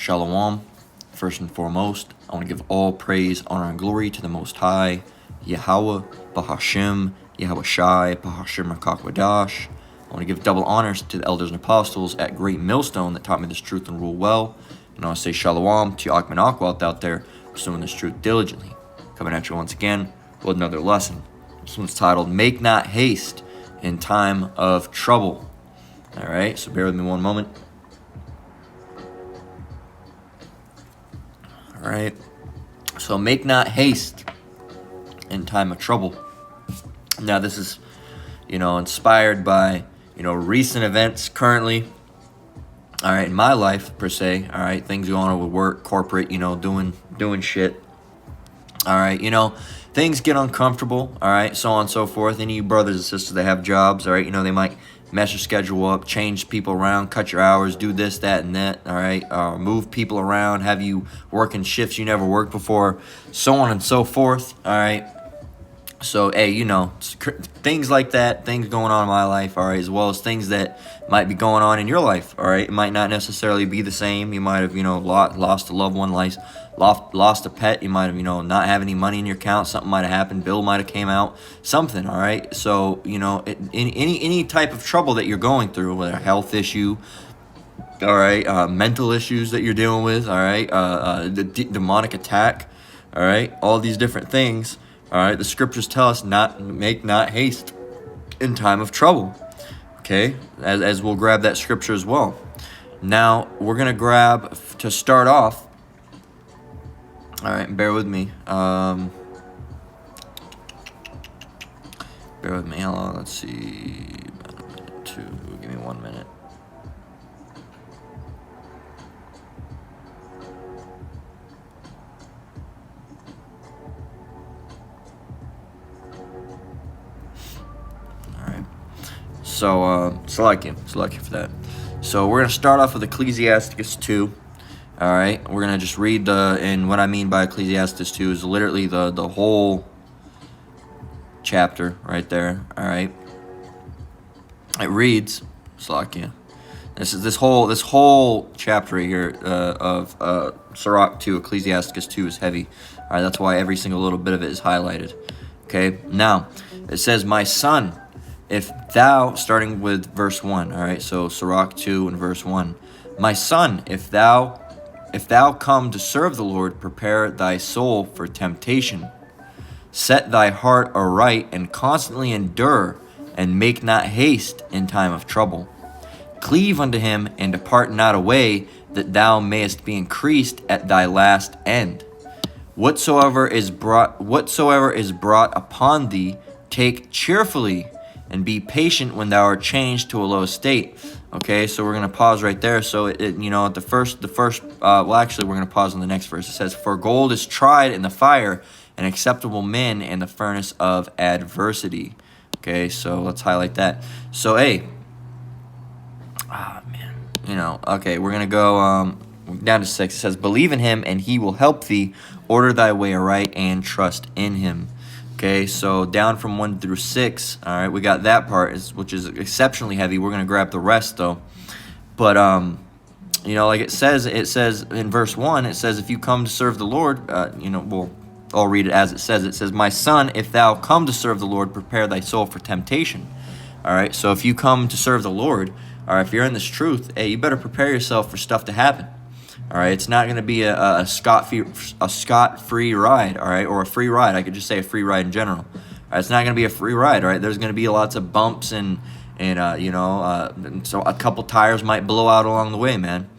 Shalom. First and foremost, I want to give all praise, honor, and glory to the Most High, Yahweh, Bahashem, Yahweh Shai, Bahashem Rakakwadash. I want to give double honors to the elders and apostles at Great Millstone that taught me this truth and rule well. And I want to say shalom to Achman Akwalt out there pursuing this truth diligently. Coming at you once again with another lesson. This one's titled, Make Not Haste in Time of Trouble. All right, so bear with me one moment. All right, so make not haste in time of trouble. Now, this is, inspired by, recent events currently. All right, in my life per se. All right, things going on with work, corporate, doing shit. All right, things get uncomfortable. All right, so on and so forth. Any of you brothers and sisters that have jobs, all right, they might mess your schedule up, change people around, cut your hours, do this, that, and that, all right, move people around, have you working shifts you never worked before, so on and so forth, all right. So, hey, things like that, things going on in my life, all right, as well as things that might be going on in your life, all right. It might not necessarily be the same. You might have, lost a loved one, lost a pet. You might have, not have any money in your account. Something might have happened. Bill might have came out. Something, all right. So, any type of trouble that you're going through, whether a health issue, all right, mental issues that you're dealing with, all right, the demonic attack, all right, all these different things. All right, the scriptures tell us make not haste in time of trouble. Okay, as we'll grab that scripture as well. Now we're gonna grab to start off. All right, bear with me. Bear with me. How long? Let's see. About a minute, two. Give me 1 minute. So, select you for that. So we're going to start off with Ecclesiastes 2. All right. We're going to just read and what I mean by Ecclesiastes 2 is literally the whole chapter right there. All right. It reads, select you. This whole chapter right here of Sirach 2, Ecclesiastes 2 is heavy. All right. That's why every single little bit of it is highlighted. Okay. Now, it says, my son, if thou, starting with verse 1, all right, so Sirach 2 and verse 1. My son, if thou come to serve the Lord, prepare thy soul for temptation. Set thy heart aright and constantly endure, and make not haste in time of trouble. Cleave unto him and depart not away, that thou mayest be increased at thy last end. Whatsoever is brought upon thee, take cheerfully, and be patient when thou art changed to a low state. Okay, so we're going to pause right there. So, at the first, actually, we're going to pause on the next verse. It says, for gold is tried in the fire, and acceptable men in the furnace of adversity. Okay, so let's highlight that. So, hey, okay, we're going to go down to 6. It says, believe in him, and he will help thee. Order thy way aright, and trust in him. Okay, so down from 1 through 6, all right, we got that part, which is exceptionally heavy. We're going to grab the rest, though. But, like it says in verse 1, it says, if you come to serve the Lord, I'll read it as it says. It says, my son, if thou come to serve the Lord, prepare thy soul for temptation. All right, so if you come to serve the Lord, all right, if you're in this truth, hey, you better prepare yourself for stuff to happen. All right, it's not going to be a scot-free ride, all right, or a free ride. I could just say a free ride in general. All right, it's not going to be a free ride, all right. There's going to be lots of bumps and so a couple tires might blow out along the way, man.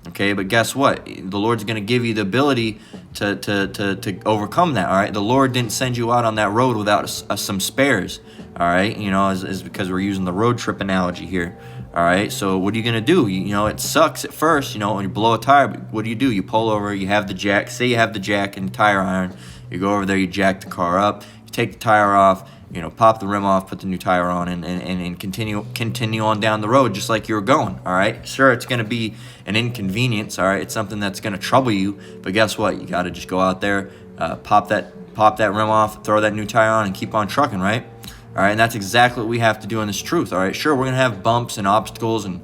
Okay, but guess what? The Lord's going to give you the ability to overcome that, all right. The Lord didn't send you out on that road without some spares, all right. Is because we're using the road trip analogy here. All right, so what are you going to do? It sucks at first, when you blow a tire, but what do? You pull over, you have the jack. Say you have the jack and the tire iron. You go over there, you jack the car up, you take the tire off, pop the rim off, put the new tire on, and continue on down the road just like you were going, all right? Sure, it's going to be an inconvenience, all right? It's something that's going to trouble you, but guess what? You got to just go out there, pop that rim off, throw that new tire on, and keep on trucking, right? All right, and that's exactly what we have to do in this truth. All right, sure, we're gonna have bumps and obstacles and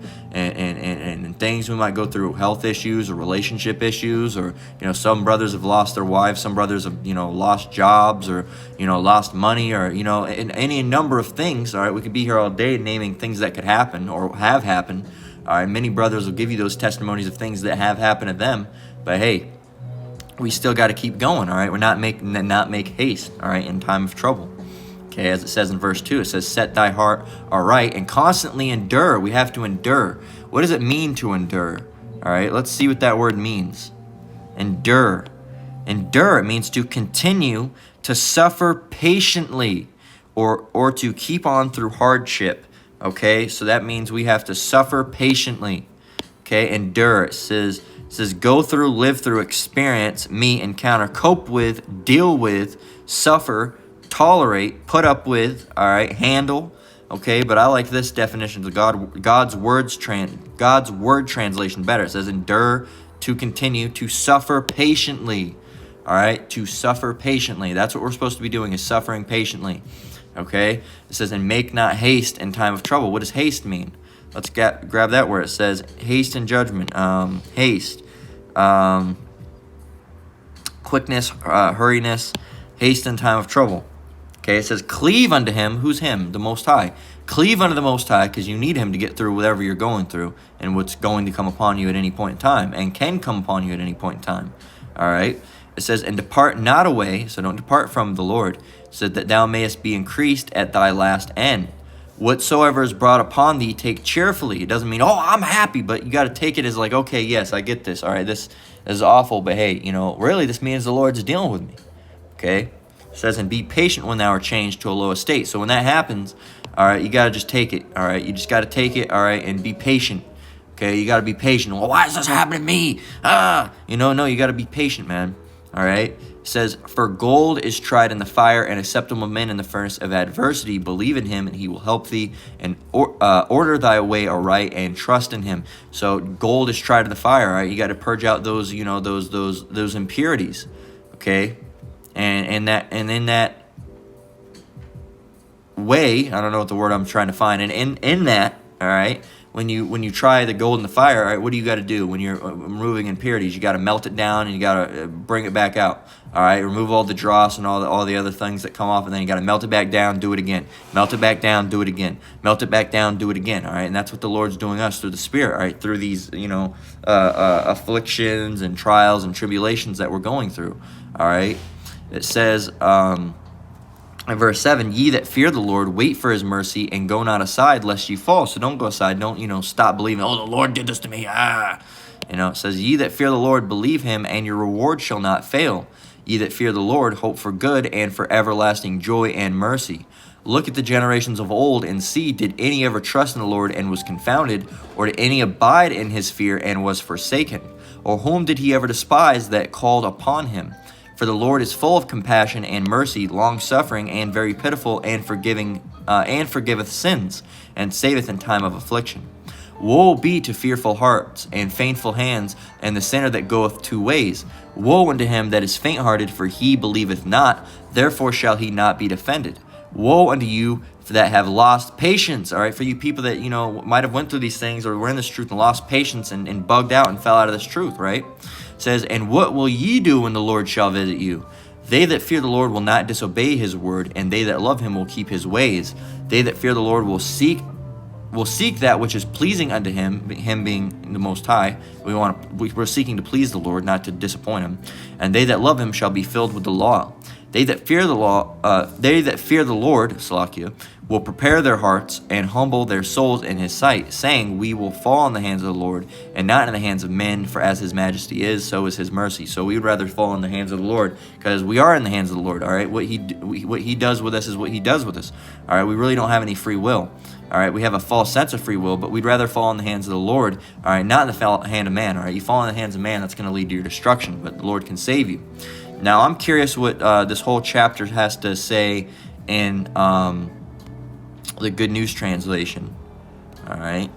things. We might go through health issues or relationship issues, or some brothers have lost their wives, some brothers have lost jobs, or lost money, or in any number of things. All right, we could be here all day naming things that could happen or have happened. All right, many brothers will give you those testimonies of things that have happened to them, but hey, we still got to keep going. All right, we're not make haste. All right, in time of trouble. Okay, as it says in verse 2, it says, set thy heart aright and constantly endure. We have to endure. What does it mean to endure? All right, let's see what that word means. Endure. Endure, it means to continue to suffer patiently or to keep on through hardship. Okay, so that means we have to suffer patiently. Okay, endure. It says go through, live through, experience, meet, encounter, cope with, deal with, suffer, tolerate, put up with, all right, handle. Okay, but I like this definition of God's word translation better. It says endure, to continue, to suffer patiently. All right, to suffer patiently. That's what we're supposed to be doing, is suffering patiently. Okay, it says, and make not haste in time of trouble. What does haste mean? Let's grab that word. It says haste in judgment. Haste, quickness, hurriness, haste in time of trouble. Okay, it says cleave unto him. Who's him? The Most High. Cleave unto the Most High, because you need him to get through whatever you're going through and what's going to come upon you at any point in time and can come upon you at any point in time. All right. It says, and depart not away, so don't depart from the Lord, so that thou mayest be increased at thy last end. Whatsoever is brought upon thee, take cheerfully. It doesn't mean, oh, I'm happy, but you got to take it as like, okay, yes, I get this. All right, this is awful, but hey, really this means the Lord's dealing with me. Okay? It says, and be patient when thou art changed to a low estate. So when that happens, all right, you got to just take it. All right, you just got to take it, all right, and be patient. Okay, you got to be patient. Well, why is this happening to me? No, you got to be patient, man. All right. It says, for gold is tried in the fire, and acceptable of men in the furnace of adversity. Believe in him, and he will help thee, and order thy way aright, and trust in him. So gold is tried in the fire. All right, you got to purge out those, those impurities. Okay, and in that way, I don't know what the word I'm trying to find. And in that, all right, when you try the gold in the fire, all right, what do you got to do when you're removing impurities? You got to melt it down, and you got to bring it back out. All right, remove all the dross and all the other things that come off, and then you got to melt it back down, do it again. Melt it back down, do it again. Melt it back down, do it again. All right, and that's what the Lord's doing us through the Spirit. All right, through these afflictions and trials and tribulations that we're going through. All right, it says. In verse 7, ye that fear the Lord, wait for his mercy, and go not aside, lest ye fall. So don't go aside. Don't, stop believing, oh, the Lord did this to me. It says, ye that fear the Lord, believe him, and your reward shall not fail. Ye that fear the Lord, hope for good, and for everlasting joy and mercy. Look at the generations of old, and see, did any ever trust in the Lord, and was confounded? Or did any abide in his fear, and was forsaken? Or whom did he ever despise that called upon him? For the Lord is full of compassion and mercy, long-suffering, and very pitiful, and forgiving, and forgiveth sins, and saveth in time of affliction. Woe be to fearful hearts, and faintful hands, and the sinner that goeth two ways. Woe unto him that is faint-hearted, for he believeth not, therefore shall he not be defended. Woe unto you that have lost patience. All right, for you people that, might have went through these things, or were in this truth and lost patience and bugged out and fell out of this truth, right? It says, and what will ye do when the Lord shall visit you? They that fear the Lord will not disobey his word, and they that love him will keep his ways. They that fear the Lord will seek that which is pleasing unto him, him being the Most High. We're seeking to please the Lord, not to disappoint him. And they that love him shall be filled with the law. They that fear the Lord, Salakia, will prepare their hearts and humble their souls in his sight, saying, we will fall in the hands of the Lord, and not in the hands of men, for as his majesty is, so is his mercy. So we would rather fall in the hands of the Lord, because we are in the hands of the Lord, all right? What he does with us is what he does with us, all right? We really don't have any free will, all right? We have a false sense of free will, but we'd rather fall in the hands of the Lord, all right? Not in the hand of man, all right? You fall in the hands of man, that's going to lead to your destruction, but the Lord can save you. Now, I'm curious what this whole chapter has to say in the Good News Translation. All right.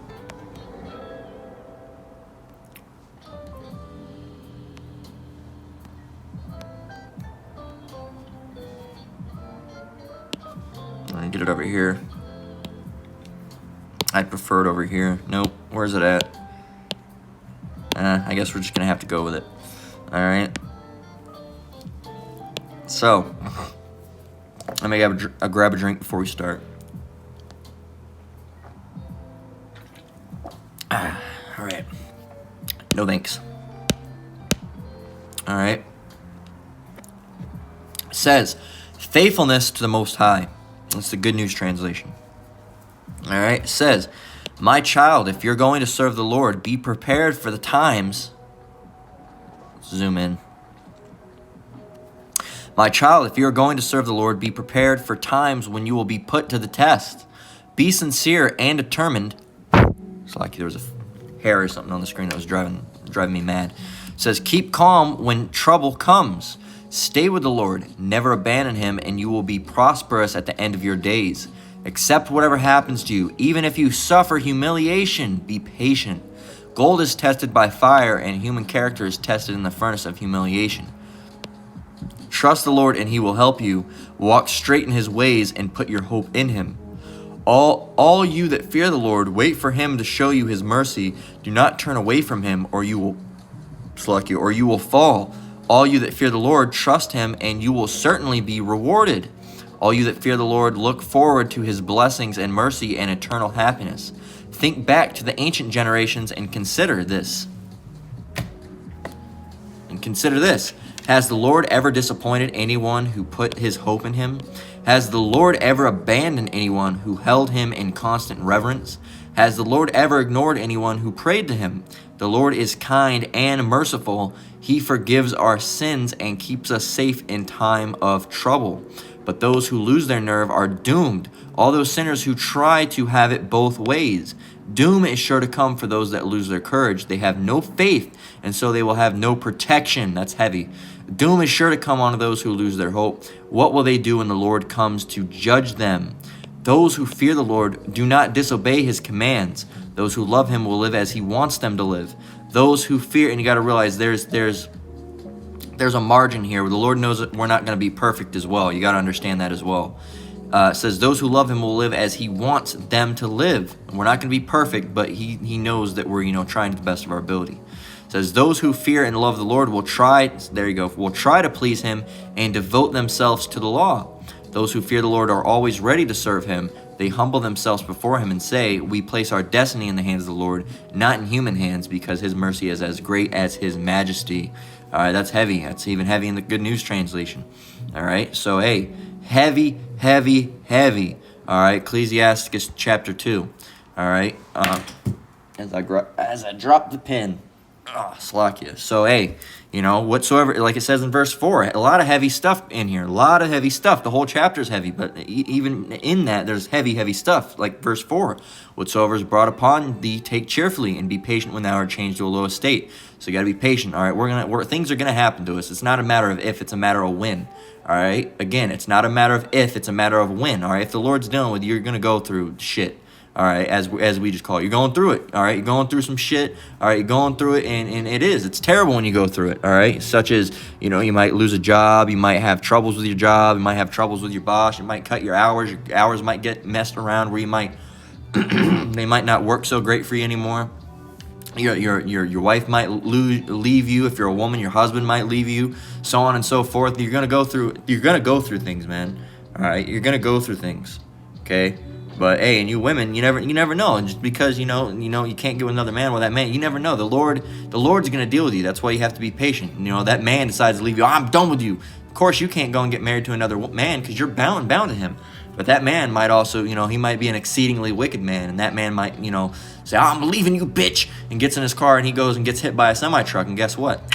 get it over here. I prefer it over here. Nope. Where's it at? I guess we're just going to have to go with it. All right. So, let me grab a drink before we start. All right. No thanks. All right. It says, faithfulness to the Most High. That's the Good News translation. All right. It says, my child, if you're going to serve the Lord, be prepared for the times. Zoom in. My child, if you are going to serve the Lord, be prepared for times when you will be put to the test. Be sincere and determined. It's like there was a hair or something on the screen that was driving me mad. It says, keep calm when trouble comes. Stay with the Lord. Never abandon him, and you will be prosperous at the end of your days. Accept whatever happens to you. Even if you suffer humiliation, be patient. Gold is tested by fire, and human character is tested in the furnace of humiliation. Trust the Lord, and he will help you. Walk straight in his ways, and put your hope in him. All you that fear the Lord, wait for him to show you his mercy. Do not turn away from him, or you will fall. All you that fear the Lord, trust him, and you will certainly be rewarded. All you that fear the Lord, look forward to his blessings and mercy and eternal happiness. Think back to the ancient generations and consider this. Has the Lord ever disappointed anyone who put his hope in him? Has the Lord ever abandoned anyone who held him in constant reverence? Has the Lord ever ignored anyone who prayed to him? The Lord is kind and merciful. He forgives our sins and keeps us safe in time of trouble. But those who lose their nerve are doomed. All those sinners who try to have it both ways. Doom is sure to come for those that lose their courage. They have no faith, and so they will have no protection. That's heavy. Doom is sure to come on those who lose their hope. What will they do when the Lord comes to judge them? Those who fear the Lord do not disobey his commands. Those who love him will live as he wants them to live. Those who fear, and you got to realize there's a margin here where the Lord knows that we're not going to be perfect as well. You got to understand that as well. It says those who love him will live as he wants them to live. We're not going to be perfect, but he knows that we're trying to the best of our ability. It says those who fear and love the Lord will try to please him and devote themselves to the law. Those who fear the Lord are always ready to serve him. They humble themselves before him and say, we place our destiny in the hands of the Lord, not in human hands, because his mercy is as great as his majesty. All right, that's heavy. That's even heavy in the Good News translation. All right, so hey, heavy. All right, Ecclesiastes chapter 2. All right, as I drop the pen. Slakia. So, hey, whatsoever, like it says in verse 4, a lot of heavy stuff in here. A lot of heavy stuff. The whole chapter is heavy, but even in that, there's heavy stuff. Like verse 4, whatsoever is brought upon thee, take cheerfully, and be patient when thou art changed to a low estate. So you got to be patient. All right, things are gonna happen to us. It's not a matter of if, it's a matter of when. All right, again, it's not a matter of if, it's a matter of when. All right, if the Lord's dealing with you, you're gonna go through shit. All right, as we just call it. You're going through it. All right, you're going through some shit. All right, you're going through it, and it's terrible when you go through it. All right, such as, you might lose a job. You might have troubles with your job. You might have troubles with your boss. You might cut your hours. Your hours might get messed around where you might, they might not work so great for you anymore. Your wife might leave you. If you're a woman, your husband might leave you, so on and so forth. You're gonna go through things, man. All right, you're gonna go through things. Okay. But hey, and you women, you never know. And just because you can't get with another man, well, that man, you never know. The Lord's gonna deal with you. That's why you have to be patient. That man decides to leave you. I'm done with you. Of course, you can't go and get married to another man because you're bound to him. But that man might also, he might be an exceedingly wicked man, and that man might, say, I'm leaving you, bitch, and gets in his car and he goes and gets hit by a semi-truck, and guess what?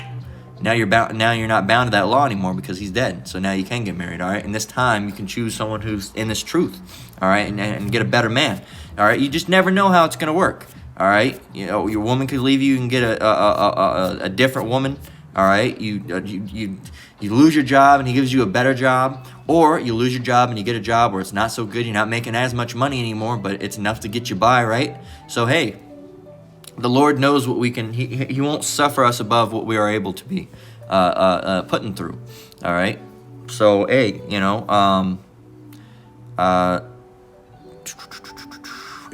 Now you're not bound to that law anymore because he's dead. So now you can get married, all right? And this time you can choose someone who's in this truth, all right, and get a better man, all right? You just never know how it's gonna work, all right? Your woman could leave you and get a different woman, all right? You lose your job and he gives you a better job, or you lose your job and you get a job where it's not so good. You're not making as much money anymore, but it's enough to get you by, right? So hey. The Lord knows what we can. He won't suffer us above what we are able to be putting through. All right. So hey,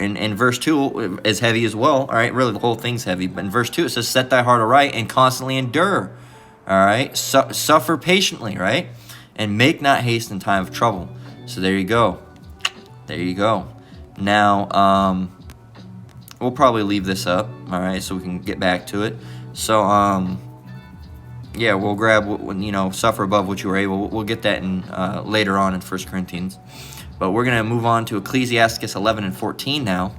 in verse 2 is heavy as well. All right, really the whole thing's heavy. But in verse 2 it says, set thy heart aright and constantly endure. All right, suffer patiently, right? And make not haste in time of trouble. So there you go. There you go. Now, we'll probably leave this up, all right, so we can get back to it. So, yeah, we'll grab, suffer above what you were able. We'll get that in later on in 1 Corinthians. But we're going to move on to Ecclesiastes 11 and 14 now.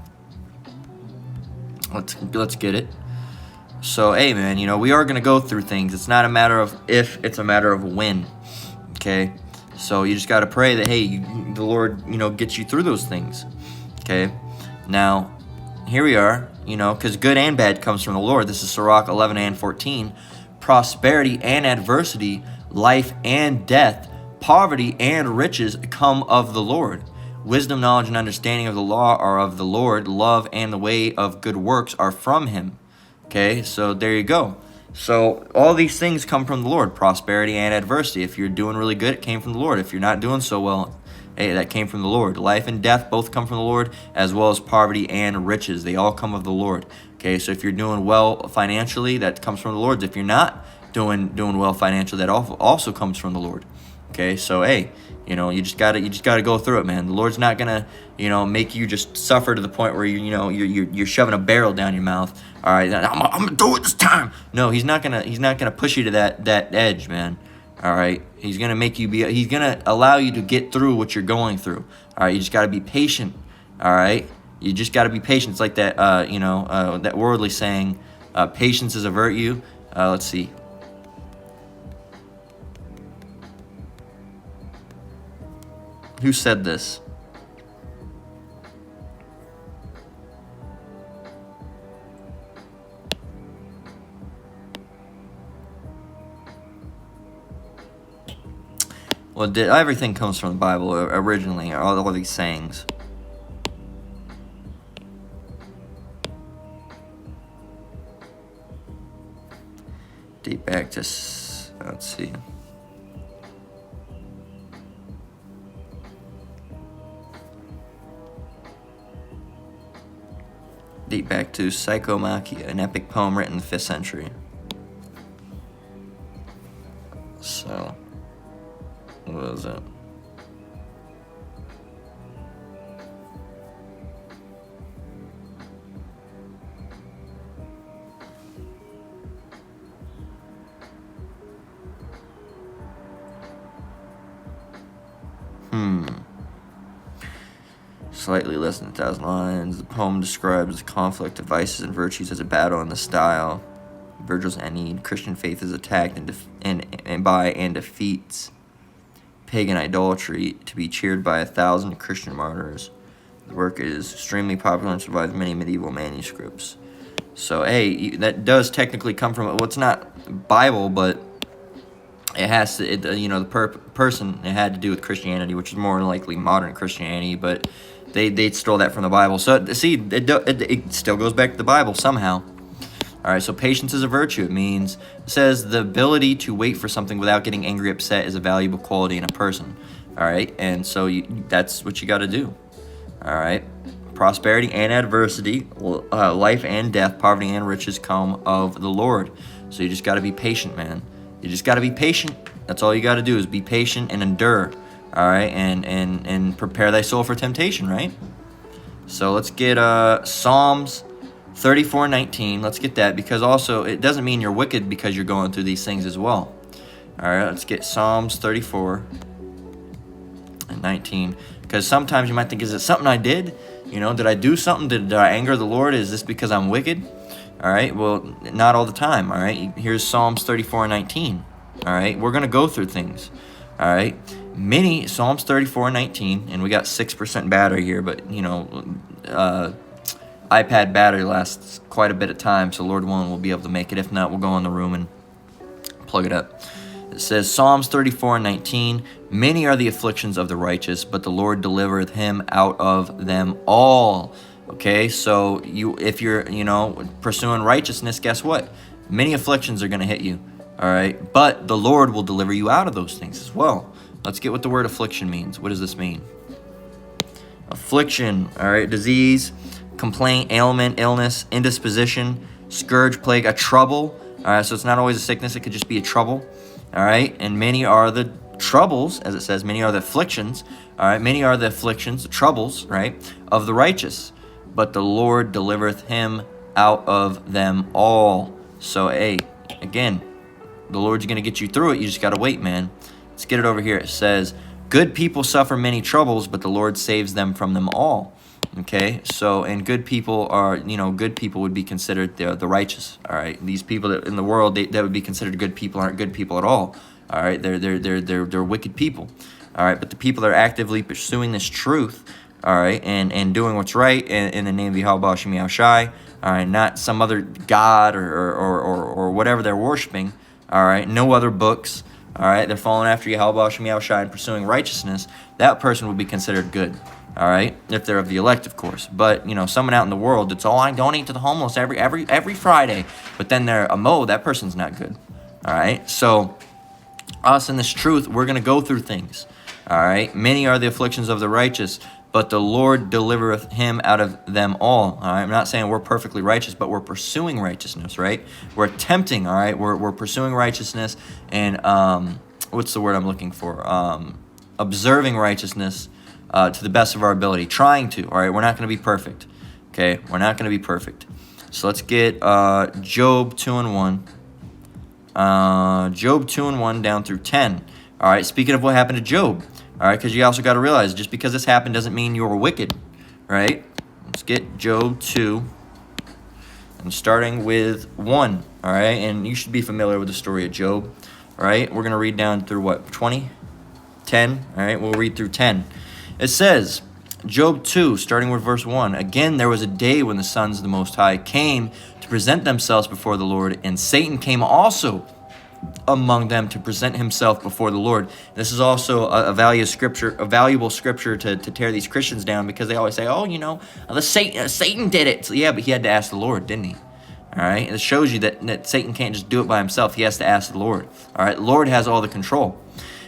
Let's get it. So, hey, man, we are going to go through things. It's not a matter of if, it's a matter of when, okay? So you just got to pray that, hey, the Lord, gets you through those things, okay? Now, here we are, because good and bad comes from the Lord. This is Sirach 11 and 14. Prosperity and adversity, life and death, poverty and riches come of the Lord. Wisdom, knowledge, and understanding of the law are of the Lord. Love and the way of good works are from him. Okay, so there you go. So all these things come from the Lord, prosperity and adversity. If you're doing really good, it came from the Lord. If you're not doing so well, hey, that came from the Lord. Life and death both come from the Lord, as well as poverty and riches. They all come of the Lord. Okay, so if you're doing well financially, that comes from the Lord. If you're not doing well financially, that also comes from the Lord. Okay, so hey, you just gotta go through it, man. The Lord's not gonna, make you just suffer to the point where you're shoving a barrel down your mouth. All right, I'm gonna do it this time. No, he's not gonna push you to that edge, man. All right, he's gonna he's gonna allow you to get through what you're going through. All right, you just gotta be patient. All right, you just gotta be patient. It's like that, that worldly saying, patience is a virtue. Let's see. Who said this? Well, everything comes from the Bible originally, all of these sayings. Date back to, let's see. Date back to Psychomachia, an epic poem written in the 5th century. So, what is it? Slightly less than 1,000 lines. The poem describes the conflict of vices and virtues as a battle in the style. Virgil's Aeneid. Christian faith is attacked and defeats pagan idolatry to be cheered by 1,000 Christian martyrs. The work is extremely popular and survives many medieval manuscripts. So, hey, that does technically come from, well, it's not Bible, but it has to, the person, it had to do with Christianity, which is more than likely modern Christianity, but they stole that from the Bible. So, see, it still goes back to the Bible somehow. All right, so patience is a virtue. It says the ability to wait for something without getting angry, upset is a valuable quality in a person. All right, and so that's what you got to do. All right, prosperity and adversity, life and death, poverty and riches come of the Lord. So you just got to be patient, man. You just got to be patient. That's all you got to do is be patient and endure. All right, and prepare thy soul for temptation, right? So let's get Psalms 34:19. Let's get that, because also it doesn't mean you're wicked because you're going through these things as well. All right, let's get Psalms 34:19. Because sometimes you might think, is it something I did? Did I do something? Did I anger the Lord? Is this because I'm wicked? All right, well, not all the time. All right, here's Psalms 34:19. All right, we're going to go through things. All right, Psalms 34:19, and we got 6% battery here, but, iPad battery lasts quite a bit of time, so Lord willing, we'll be able to make it. If not, we'll go in the room and plug it up. It says, Psalms 34:19, many are the afflictions of the righteous, but the Lord delivereth him out of them all. Okay, so if you're, pursuing righteousness, guess what? Many afflictions are going to hit you, all right? But the Lord will deliver you out of those things as well. Let's get what the word affliction means. What does this mean? Affliction, all right, disease, complaint, ailment, illness, indisposition, scourge, plague, a trouble. All right, so it's not always a sickness. It could just be a trouble. All right, and many are the troubles, as it says, many are the afflictions. All right, many are the afflictions, the troubles, right, of the righteous. But the Lord delivereth him out of them all. So, hey, again, the Lord's going to get you through it. You just got to wait, man. Let's get it over here. It says, good people suffer many troubles, but the Lord saves them from them all. Okay, so, and good people are, good people would be considered the righteous. All right, these people that in the world that would be considered good people aren't good people at all. All right, they're wicked people. All right, but the people that are actively pursuing this truth, all right, and doing what's right in the name of Yahweh Shem Yahushai, all right, not some other god or whatever they're worshiping. All right, no other books. All right, they're following after Yahweh Shem Yahushai and pursuing righteousness. That person would be considered good. All right, if they're of the elect, of course. But someone out in the world that's all, I donate to the homeless every Friday, but then they're a mo, that person's not good. All right, so us in this truth, we're gonna go through things. All right, many are the afflictions of the righteous, but the Lord delivereth him out of them all. All right, I'm not saying we're perfectly righteous, but we're pursuing righteousness, right? We're attempting. All right, we're pursuing righteousness, and what's the word I'm looking for? Observing righteousness. To the best of our ability, trying to, all right? We're not going to be perfect, okay? We're not going to be perfect. So let's get Job 2:1. Job 2:1 down through 10. All right, speaking of what happened to Job, all right, because you also got to realize, just because this happened doesn't mean you were wicked, right? Let's get Job 2, and starting with 1, all right? And you should be familiar with the story of Job, all right? We're going to read down through what, 20? 10, all right? We'll read through 10. It says, Job 2, starting with verse 1, again there was a day when the sons of the Most High came to present themselves before the Lord, and Satan came also among them to present himself before the Lord. This is also a valuable scripture to tear these Christians down, because they always say, Satan did it. So, yeah, but he had to ask the Lord, didn't he? All right, it shows you that Satan can't just do it by himself. He has to ask the Lord. All right, the Lord has all the control.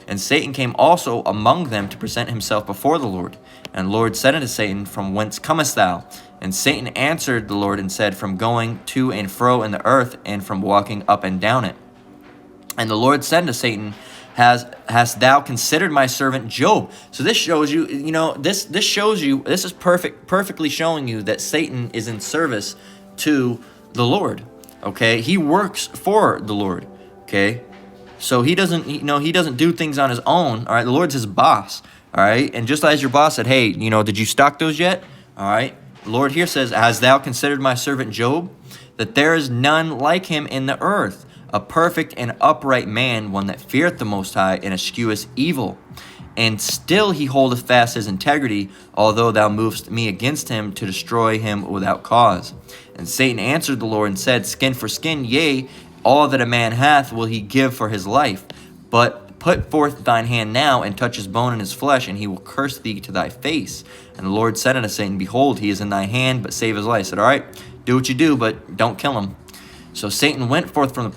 And Satan came also among them to present himself before the Lord. And the Lord said unto Satan, from whence comest thou? And Satan answered the Lord and said, from going to and fro in the earth, and from walking up and down it. And the Lord said unto Satan, Hast thou considered my servant Job? So this shows you, this is perfectly showing you that Satan is in service to the Lord. Okay, he works for the Lord. Okay. So he doesn't do things on his own. All right, the Lord's his boss. All right, and just as your boss said, hey, did you stock those yet? All right, the Lord here says, hast thou considered my servant Job, that there is none like him in the earth, a perfect and upright man, one that feareth the Most High and escheweth evil. And still he holdeth fast his integrity, although thou movest me against him to destroy him without cause. And Satan answered the Lord and said, skin for skin, yea, all that a man hath will he give for his life. But put forth thine hand now, and touch his bone and his flesh, and he will curse thee to thy face. And the Lord said unto Satan, behold, he is in thy hand, but save his life. He said, all right, do what you do, but don't kill him. So Satan went forth from the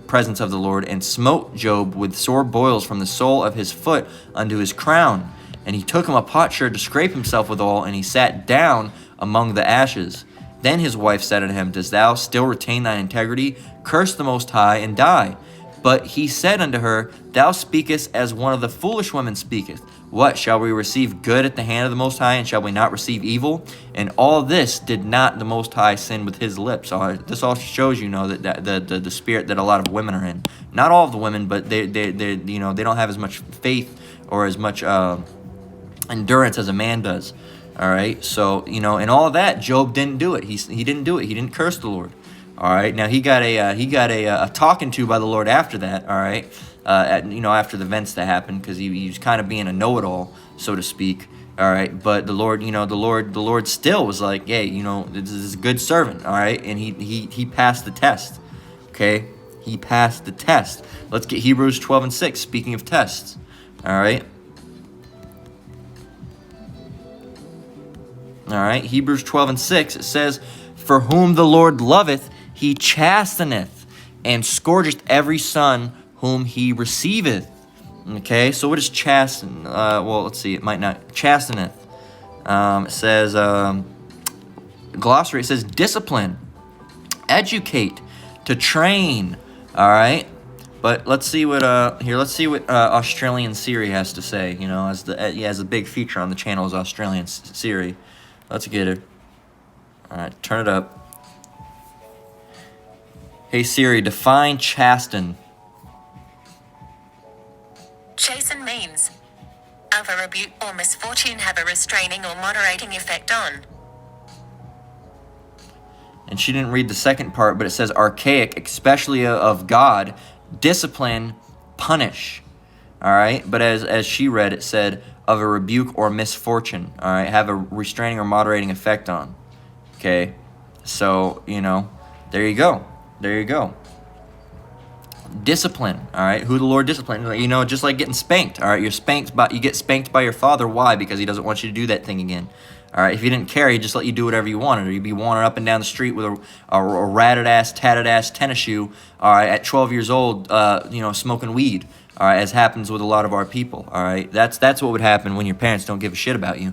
presence of the Lord, and smote Job with sore boils from the sole of his foot unto his crown. And he took him a potsherd to scrape himself withal, and he sat down among the ashes. Then his wife said unto him, dost thou still retain thine integrity? Curse the Most High, and die. But he said unto her, thou speakest as one of the foolish women speaketh. What, shall we receive good at the hand of the Most High, and shall we not receive evil? And all this did not the Most High sin with his lips. This all shows that the spirit that a lot of women are in. Not all of the women, but they don't have as much faith or as much endurance as a man does. All right, so and all of that, Job didn't do it. He didn't do it. He didn't curse the Lord. All right, now he got a talking to by the Lord after that. All right, after the events that happened, because he was kind of being a know-it-all, so to speak. All right, but the Lord, the Lord still was like, hey, this is a good servant. All right, and he passed the test. Okay, he passed the test. Let's get Hebrews 12:6. Speaking of tests, all right. All right, Hebrews 12:6, it says, for whom the Lord loveth, he chasteneth, and scourgeth every son whom he receiveth. Okay, so what is chasten? Well, let's see, it might not. Chasteneth. It says, glossary, it says discipline, educate, to train. All right. But let's see what Australian Siri has to say. You know, as a big feature on the channel is Australian Siri. Let's get it. All right, turn it up. Hey Siri, define chasten. Chasten means of a rebuke or misfortune have a restraining or moderating effect on. And she didn't read the second part, but it says archaic, especially of God, discipline, punish. All right, but as she read, it said of a rebuke or misfortune. All right, have a restraining or moderating effect on. Okay, so you know, there you go. There you go. Discipline. All right, who the Lord disciplined. You know, just like getting spanked. All right, you get spanked by your father. Why? Because he doesn't want you to do that thing again. All right, if he didn't care, he'd just let you do whatever you wanted, or you'd be wandering up and down the street with a ratted ass, tatted ass tennis shoe. All right, at 12 years old, you know, smoking weed. All right, as happens with a lot of our people. All right, that's what would happen when your parents don't give a shit about you.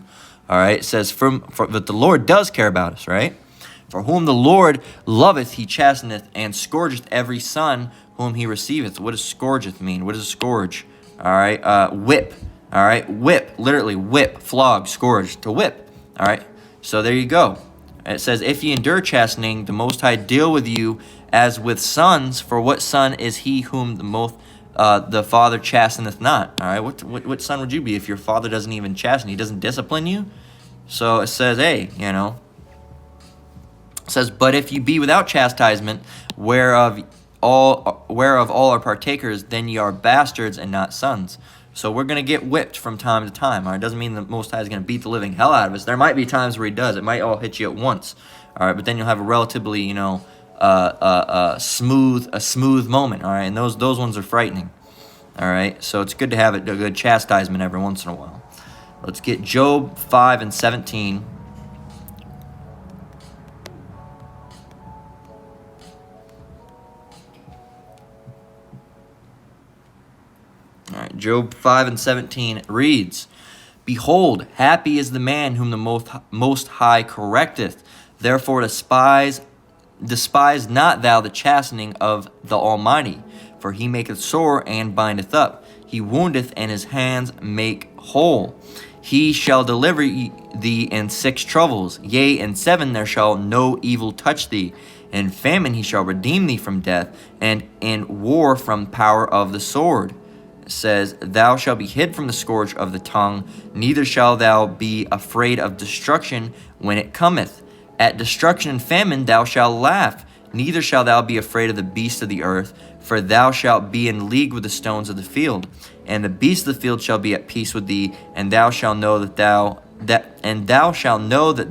All right, it says that the Lord does care about us. Right, for whom the Lord loveth, he chasteneth, and scourgeth every son whom he receiveth. What does scourgeth mean? What is a scourge? All right, whip. All right, whip, literally whip, flog, scourge, to whip. All right, so there you go. It says, if ye endure chastening, the Most High deal with you as with sons. For what son is he whom the father chasteneth not? All right, what son would you be if your father doesn't even chasten? He doesn't discipline you. So it says, hey, you know. It says, but if you be without chastisement, whereof all are partakers, then ye are bastards and not sons. So we're going to get whipped from time to time. All right, doesn't mean the Most High is going to beat the living hell out of us. There might be times where he does. It might all hit you at once. All right, but then you'll have a relatively, you know, smooth moment. All right, and those ones are frightening. All right, so it's good to have a good chastisement every once in a while. Let's get Job 5:17. All right, Job 5:17 reads, behold, happy is the man whom the Most High correcteth. Therefore despise not thou the chastening of the Almighty, for he maketh sore and bindeth up. He woundeth, and his hands make whole. He shall deliver thee in 6 troubles. Yea, in 7 there shall no evil touch thee. In famine he shall redeem thee from death, and in war from power of the sword. Says, thou shalt be hid from the scourge of the tongue, neither shalt thou be afraid of destruction when it cometh. At destruction and famine thou shalt laugh, neither shalt thou be afraid of the beasts of the earth, for thou shalt be in league with the stones of the field, and the beasts of the field shall be at peace with thee, and thou shalt know that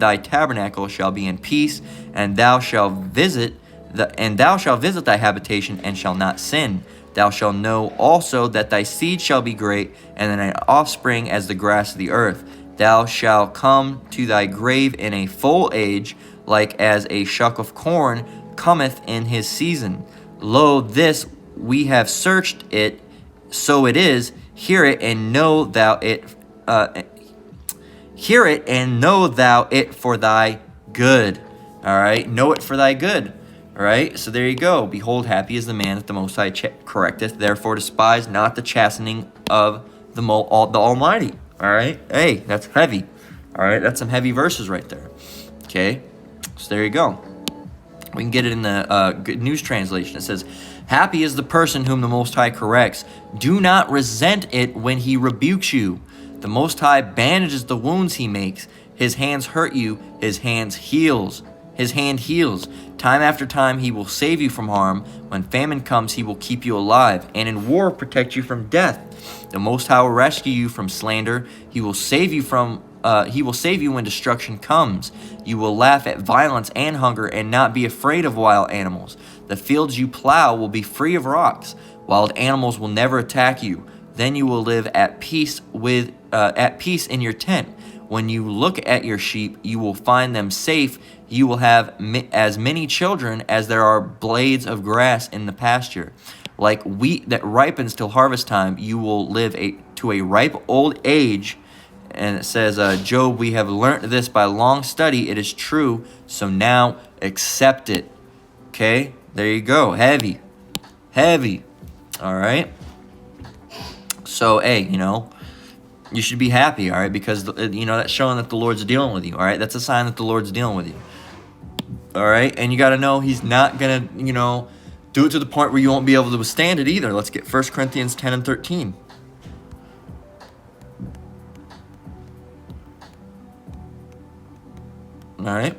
thy tabernacle shall be in peace, and thou shalt visit thy habitation and shall not sin. Thou shalt know also that thy seed shall be great, and thine offspring as the grass of the earth. Thou shalt come to thy grave in a full age, like as a shuck of corn cometh in his season. Lo, this we have searched it, so it is. Hear it and know thou it. Hear it and know thou it for thy good. All right, know it for thy good. All right, so there you go. Behold, happy is the man that the Most High correcteth. Therefore, despise not the chastening of the Almighty. All right, hey, that's heavy. All right, that's some heavy verses right there. Okay, so there you go. We can get it in the Good News Translation. It says, happy is the person whom the Most High corrects. Do not resent it when he rebukes you. The Most High bandages the wounds he makes. His hands hurt you. His hand heals. Time after time he will save you from harm. When famine comes, he will keep you alive, and in war protect you from death. The Most High will rescue you from slander. He will save you when destruction comes. You will laugh at violence and hunger, and not be afraid of wild animals. The fields you plow will be free of rocks. Wild animals will never attack you. Then you will live at peace in your tent. When you look at your sheep, you will find them safe. You will have as many children as there are blades of grass in the pasture. Like wheat that ripens till harvest time, you will live to a ripe old age. and it says, Job, we have learnt this by long study. It is true. So now accept it. Okay, there you go. Heavy. All right. So, hey, you should be happy, all right, because, that's showing that the Lord's dealing with you, all right? That's a sign that the Lord's dealing with you, all right? And you got to know he's not going to, do it to the point where you won't be able to withstand it either. Let's get 1 Corinthians 10 and 13. All right.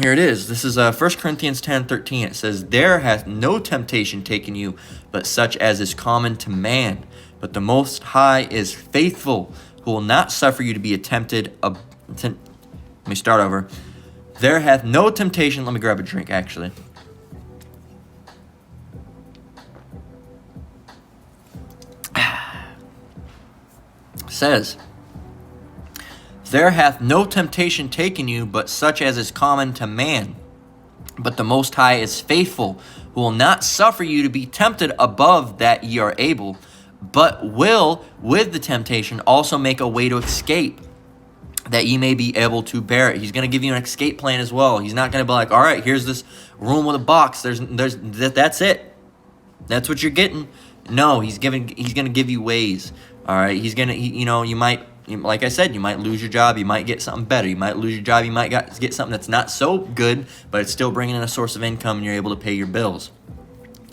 Here it is. This is 1 Corinthians 10:13. It says, there hath no temptation taken you, but such as is common to man. But the Most High is faithful, who will not suffer you to be tempted. Let me start over. There hath no temptation. Let me grab a drink, actually. It says, there hath no temptation taken you, but such as is common to man. But the Most High is faithful, who will not suffer you to be tempted above that ye are able, but will, with the temptation, also make a way to escape, that ye may be able to bear it. He's going to give you an escape plan as well. He's not going to be like, all right, here's this room with a box. That's it. That's what you're getting. No, he's going to give you ways. All right, he's going to, you might, like I said, you might lose your job. You might get something better. You might lose your job. You might get something that's not so good, but it's still bringing in a source of income and you're able to pay your bills.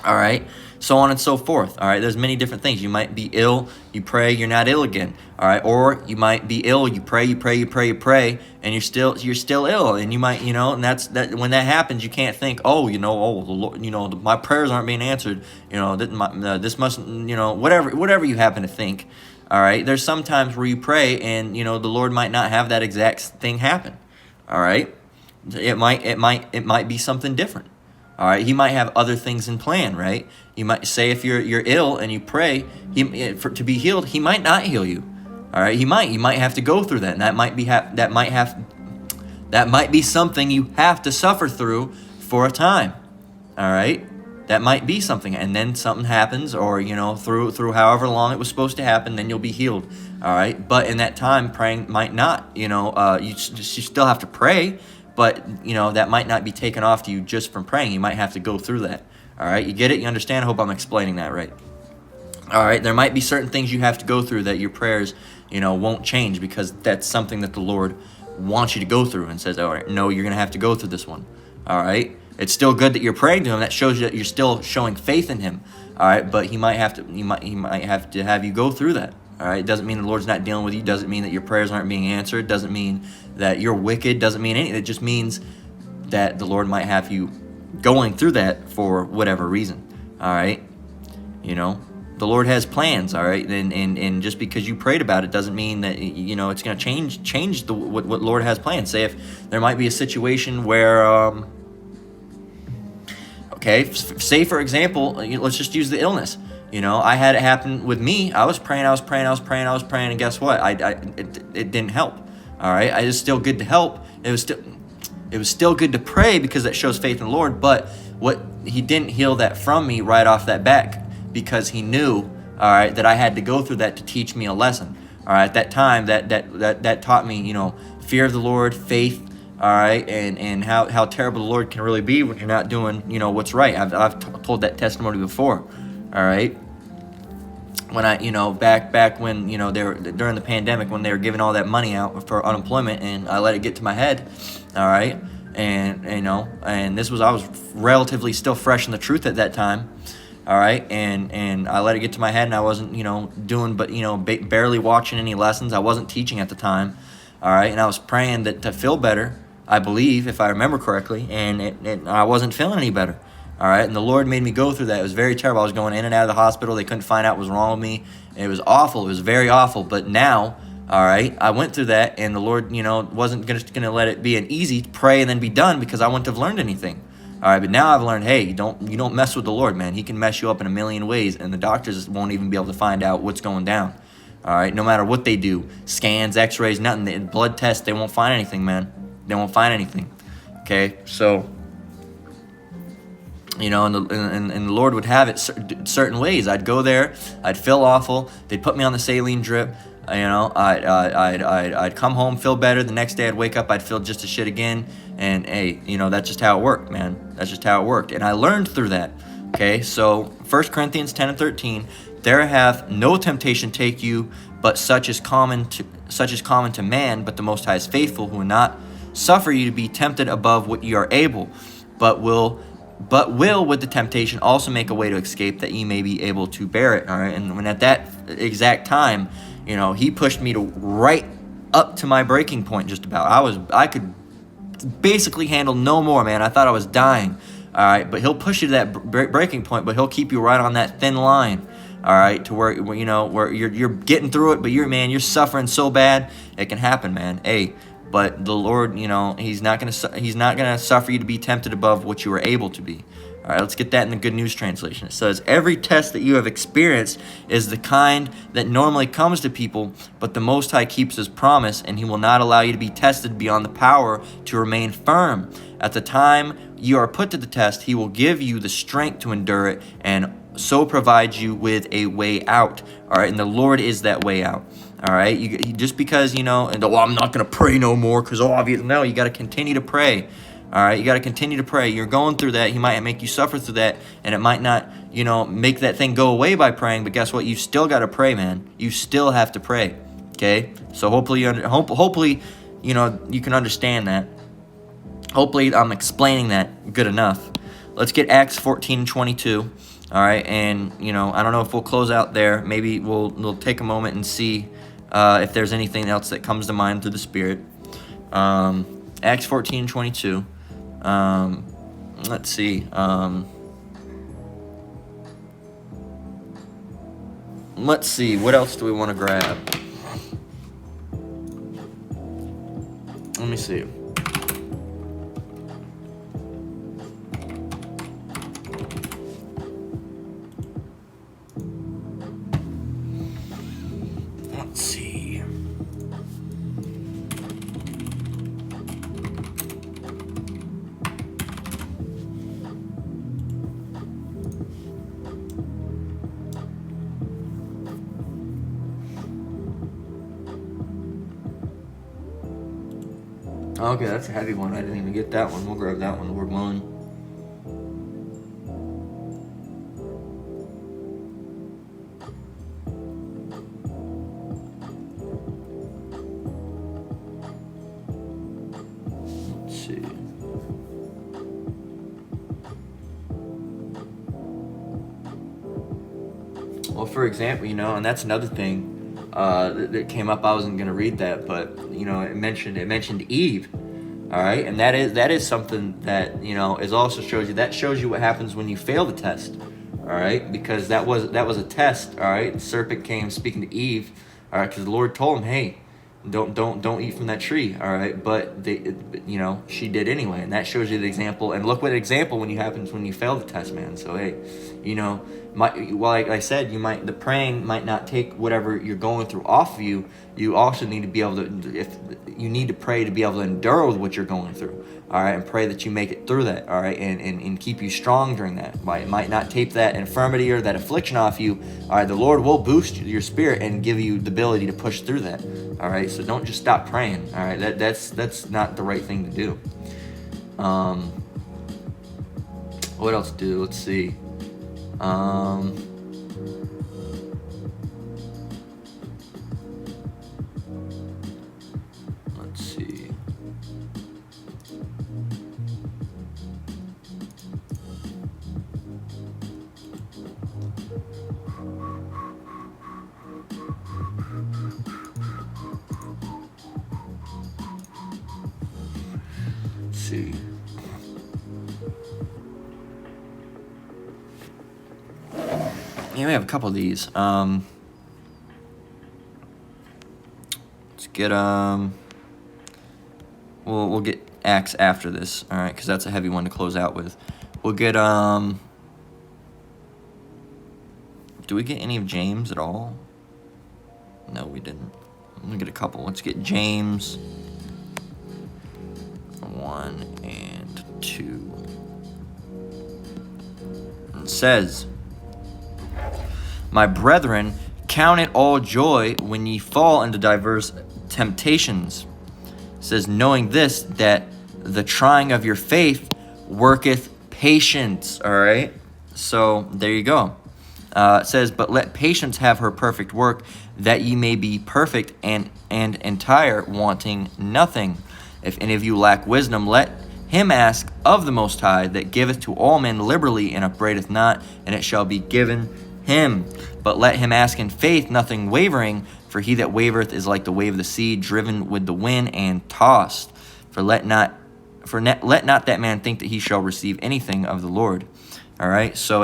All right, so on and so forth. All right, there's many different things. You might be ill. You pray, you're not ill again. All right, or you might be ill. You pray, and you're still ill. And you might, and that when that happens, you can't think, the Lord, my prayers aren't being answered. This must, whatever you happen to think. All right, there's some times where you pray and, the Lord might not have that exact thing happen. All right, it might be something different. All right, he might have other things in plan, right? You might say if you're ill and you pray to be healed, he might not heal you. All right, you might have to go through that, and that might be something you have to suffer through for a time. All right, that might be something, and then something happens, or through however long it was supposed to happen, then you'll be healed. All right, but in that time, praying might not. You still have to pray. But, that might not be taken off to you just from praying. You might have to go through that. All right, you get it? You understand? I hope I'm explaining that right. All right, there might be certain things you have to go through that your prayers, won't change, because that's something that the Lord wants you to go through and says, all right, no, you're going to have to go through this one. All right, it's still good that you're praying to him. That shows you that you're still showing faith in him. All right, but he might have to have you go through that. All right, it doesn't mean the Lord's not dealing with you. Doesn't mean that your prayers aren't being answered. Doesn't mean that you're wicked. Doesn't mean anything. It just means that the Lord might have you going through that for whatever reason. All right, the Lord has plans. All right, and just because you prayed about it doesn't mean that it's going to change what Lord has planned. Say if there might be a situation where say for example, let's just use the illness. I had it happen with me. I was praying, and guess what? It didn't help. All right, it was still good to help. It was still good to pray because that shows faith in the Lord. But he didn't heal that from me right off that back, because he knew, all right, that I had to go through that to teach me a lesson. All right, at that time, that taught me, fear of the Lord, faith. All right, and how terrible the Lord can really be when you're not doing, what's right. I've told that testimony before. All right. When I, back when, they were during the pandemic, when they were giving all that money out for unemployment, and I let it get to my head. All right. And, and I was relatively still fresh in the truth at that time. All right. And I let it get to my head, and I wasn't, doing, but, barely watching any lessons. I wasn't teaching at the time. All right. And I was praying to feel better, I believe, if I remember correctly. And I wasn't feeling any better. All right, and the Lord made me go through that. It was very terrible. I was going in and out of the hospital. They couldn't find out what was wrong with me. It was awful. It was very awful. But now, all right, I went through that, and the Lord, wasn't going to let it be an easy pray and then be done, because I wouldn't have learned anything. All right, but now I've learned, hey, you don't mess with the Lord, man. He can mess you up in a million ways, and the doctors won't even be able to find out what's going down. All right, no matter what they do, scans, X-rays, nothing, blood tests, they won't find anything, man. They won't find anything. Okay, so. And the Lord would have it certain ways. I'd go there, I'd feel awful, they'd put me on the saline drip, I'd come home, feel better. The next day I'd wake up, I'd feel just as shit again. And hey, that's just how it worked, man. That's just how it worked. And I learned through that. Okay, so 1 Corinthians 10 and 13, there hath no temptation take you, but such is common to man, but the Most High is faithful, who will not suffer you to be tempted above what you are able, but will with the temptation also make a way to escape, that ye may be able to bear it. All right, and when at that exact time, he pushed me to right up to my breaking point. Just about, I could basically handle no more, man. I thought I was dying. All right, but he'll push you to that breaking point, but he'll keep you right on that thin line. All right, to where where you're getting through it, but you're suffering so bad it can happen, man. Hey, but the Lord, he's not gonna suffer you to be tempted above what you are able to be. All right, let's get that in the Good News Translation. It says, every test that you have experienced is the kind that normally comes to people, but the Most High keeps his promise, and he will not allow you to be tested beyond the power to remain firm. At the time you are put to the test, he will give you the strength to endure it, and so provide you with a way out. All right, and the Lord is that way out. All right, just because, I'm not going to pray no more because, no, you got to continue to pray. All right, you got to continue to pray. You're going through that. He might make you suffer through that, and it might not, make that thing go away by praying, but guess what? You still got to pray, man. You still have to pray, okay? So hopefully, you can understand that. Hopefully, I'm explaining that good enough. Let's get Acts 14:22. All right, and, I don't know if we'll close out there. Maybe we'll take a moment and see if there's anything else that comes to mind through the Spirit. Acts 14:22. Let's see. Let's see. What else do we want to grab? Let me see. Let's see. Okay, that's a heavy one. I didn't even get that one. We'll grab that one. Lord willing. Let's see. Well, for example, and that's another thing that came up. I wasn't going to read that, but it mentioned Eve. All right, and that is something that is also shows you what happens when you fail the test. All right, because that was a test. All right, the serpent came speaking to Eve. All right, because the Lord told him, hey, don't eat from that tree. All right, but she did anyway, and that shows you the example. And look what example when you fail the test, man. So hey, like I said, the praying might not take whatever you're going through off of you. You also need to be able to, you need to pray to be able to endure with what you're going through. All right, and pray that you make it through that. All right, and keep you strong during that. It might not take that infirmity or that affliction off you. All right, the Lord will boost your spirit and give you the ability to push through that. All right, so don't just stop praying. All right, that's not the right thing to do. What else to do? Let's see. Let's see. Let's see. Yeah, we have a couple of these. Let's get we'll get Acts after this, all right? Because that's a heavy one to close out with. We'll get Do we get any of James at all? No, we didn't. Let me get a couple. Let's get James 1 and 2. It says, my brethren, count it all joy when ye fall into diverse temptations. It says, knowing this, that the trying of your faith worketh patience. All right. So there you go. It says, but let patience have her perfect work, that ye may be perfect and entire, wanting nothing. If any of you lack wisdom, let him ask of the Most High, that giveth to all men liberally, and upbraideth not, and it shall be given him. But let him ask in faith, nothing wavering. For he that wavereth is like the wave of the sea, driven with the wind and tossed. Let not that man think that he shall receive anything of the Lord. All right. So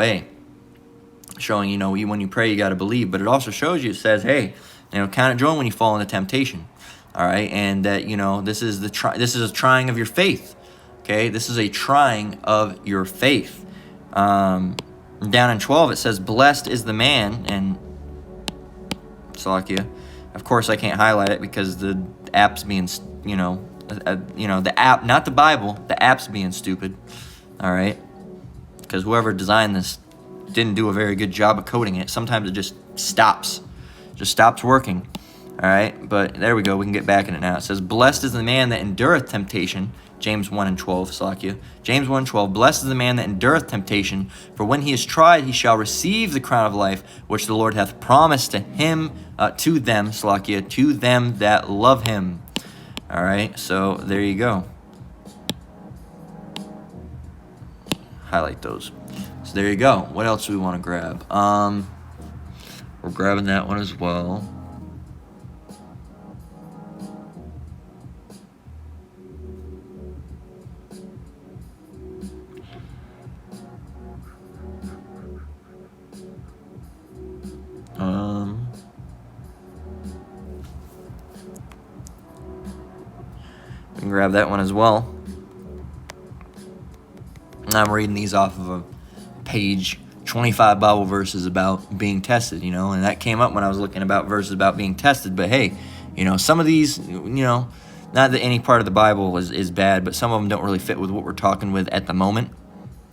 showing, when you pray, you got to believe. But it also shows you, it says, hey, count it joy when you fall into temptation. All right. And that, this is a trying of your faith. Okay. This is a trying of your faith. Down in 12, it says, blessed is the man, and Salakia. Of course, I can't highlight it because the app's being, the app, not the Bible, the app's being stupid. All right. Because whoever designed this didn't do a very good job of coding it. Sometimes it just stops working. All right. But there we go. We can get back in it now. It says, blessed is the man that endureth temptation. James 1 and 12, Salakia. James 1 and 12, blessed is the man that endureth temptation, for when he is tried, he shall receive the crown of life, which the Lord hath promised to them, Salakia, to them that love him. All right, so there you go. Highlight those. So there you go. What else do we want to grab? We're grabbing that one as well. We can grab that one as well. I'm reading these off of a page, 25 Bible verses about being tested, and that came up when I was looking about verses about being tested. But hey, some of these, not that any part of the Bible is bad, but some of them don't really fit with what we're talking with at the moment.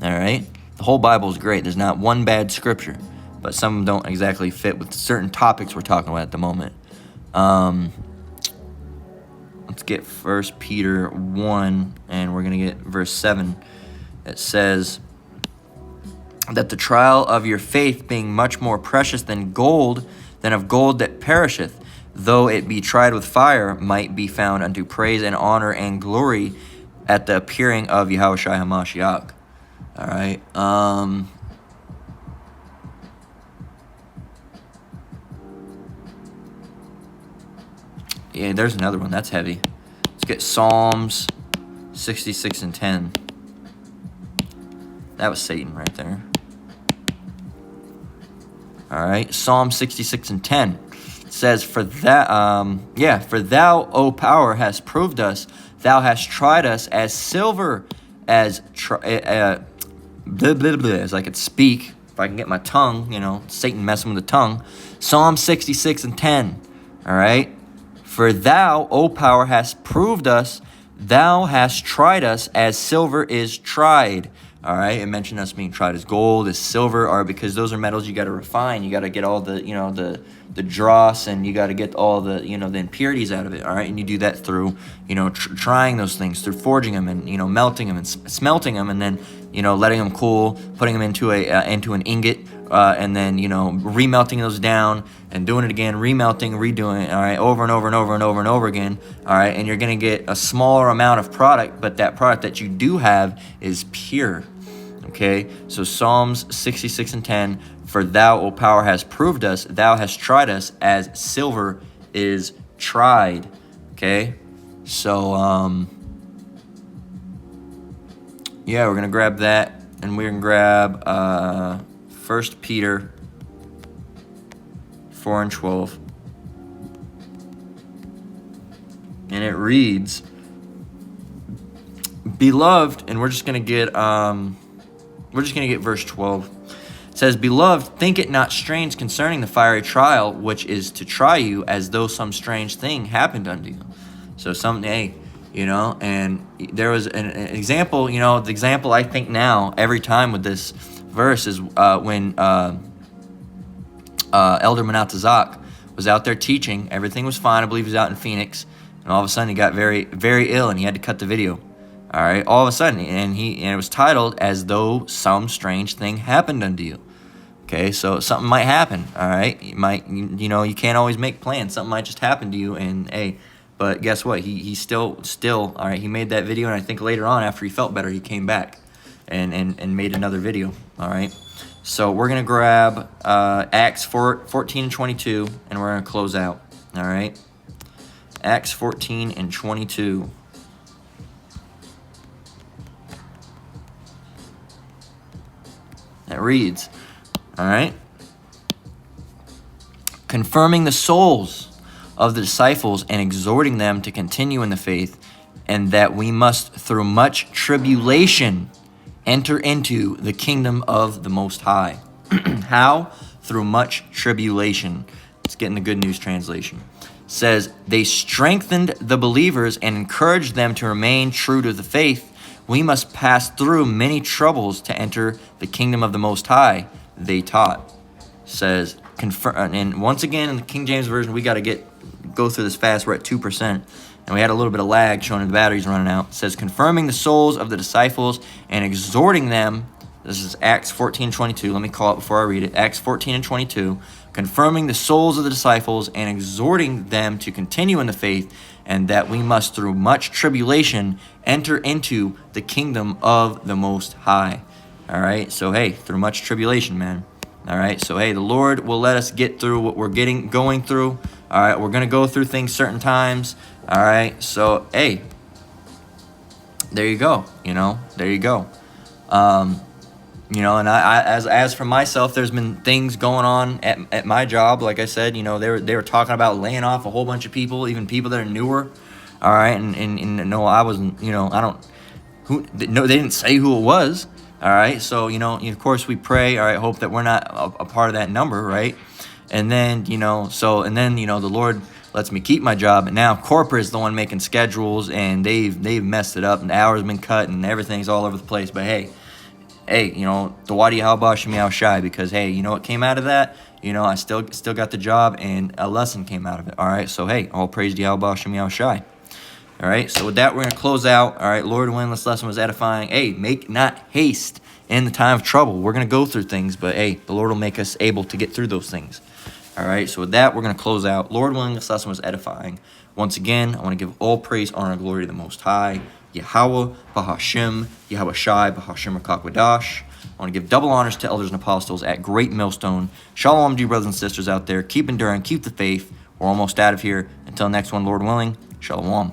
All right. The whole Bible is great. There's not one bad scripture, but some of them don't exactly fit with certain topics we're talking about at the moment. Let's get 1 Peter 1, and we're going to get verse 7. It says that the trial of your faith, being much more precious than of gold that perisheth, though it be tried with fire, might be found unto praise and honor and glory at the appearing of Yahushua HaMashiach. All right. Yeah, there's another one. That's heavy. Let's get Psalms 66 and 10. That was Satan right there. All right. Psalm 66 and 10. It says, for thou, O power, hast proved us. Thou hast tried us as silver, as I could speak. If I can get my tongue, Satan messing with the tongue. Psalm 66 and 10. All right. For thou, O power, hast proved us. Thou hast tried us as silver is tried. All right. It mentioned us being tried as gold, as silver, or because those are metals you got to refine. You got to get all the, the dross, and you got to get all the, the impurities out of it. All right. And you do that through, trying those things, through forging them and, melting them and smelting them, and then, letting them cool, putting them into an ingot, and then, remelting those down and doing it again, remelting, redoing it, all right, over and over and over and over and over again, all right, and you're going to get a smaller amount of product, but that product that you do have is pure, okay? So Psalms 66 and 10, for thou, O power, hast proved us, thou hast tried us as silver is tried, okay? So, yeah, we're going to grab that, and we're going to grab 1 Peter 4 and 12. And it reads, Beloved, and we're just going to get verse 12. It says, Beloved, think it not strange concerning the fiery trial, which is to try you, as though some strange thing happened unto you. So and there was an example, the example I think now every time with this verse is when Elder Manatazak was out there teaching. Everything was fine. I believe he was out in Phoenix. And all of a sudden he got very, very ill and he had to cut the video. All right, all of a sudden. And it was titled, "As Though Some Strange Thing Happened Unto You." Okay, so something might happen. All right, you can't always make plans. Something might just happen to you. And hey, but guess what? He still, all right, he made that video. And I think later on, after he felt better, he came back and made another video. All right. So we're going to grab Acts 14 and 22, and we're going to close out. All right. Acts 14 and 22. That reads, all right. "Confirming the souls of the disciples and exhorting them to continue in the faith, and that we must through much tribulation enter into the kingdom of the Most High." How? Through much tribulation. Let's get in the Good News translation. Says, "They strengthened the believers and encouraged them to remain true to the faith. We must pass through many troubles to enter the kingdom of the Most High," they taught. Says, and once again in the King James Version, we got to go through this fast. We're at 2%. And we had a little bit of lag showing the batteries running out. It says, "Confirming the souls of the disciples and exhorting them." This is Acts 14:22. Let me call it before I read it. Acts 14 and 22. "Confirming the souls of the disciples and exhorting them to continue in the faith, and that we must through much tribulation enter into the kingdom of the Most High." All right. So, hey, through much tribulation, man. All right. So, hey, the Lord will let us get through what we're going through. All right. We're going to go through things certain times. All right, so hey, there you go. There you go. And I as for myself, there's been things going on at my job. Like I said, they were talking about laying off a whole bunch of people, even people that are newer. All right, and no, I wasn't. They didn't say who it was. All right, so of course we pray. All right, hope that we're not a part of that number, right? And then the Lord lets me keep my job, and now corporate is the one making schedules, and they've messed it up, and the hours have been cut, and everything's all over the place. But hey, the Wadi Halba Shemiao Shai, because hey, what came out of that? I still got the job, and a lesson came out of it. All right, so hey, all praise to Halba Shemiao Shai. All right, so with that, we're gonna close out. All right, Lord willing, this lesson was edifying. Hey, make not haste in the time of trouble. We're gonna go through things, but hey, the Lord will make us able to get through those things. All right, so with that, we're going to close out. Lord willing, this lesson was edifying. Once again, I want to give all praise, honor, and glory to the Most High, Yahweh, Bahashim, Yahweh Shai, Bahashim Rakakwadash. I want to give double honors to elders and apostles at Great Millstone. Shalom to you brothers and sisters out there. Keep enduring, keep the faith. We're almost out of here. Until next one, Lord willing, Shalom.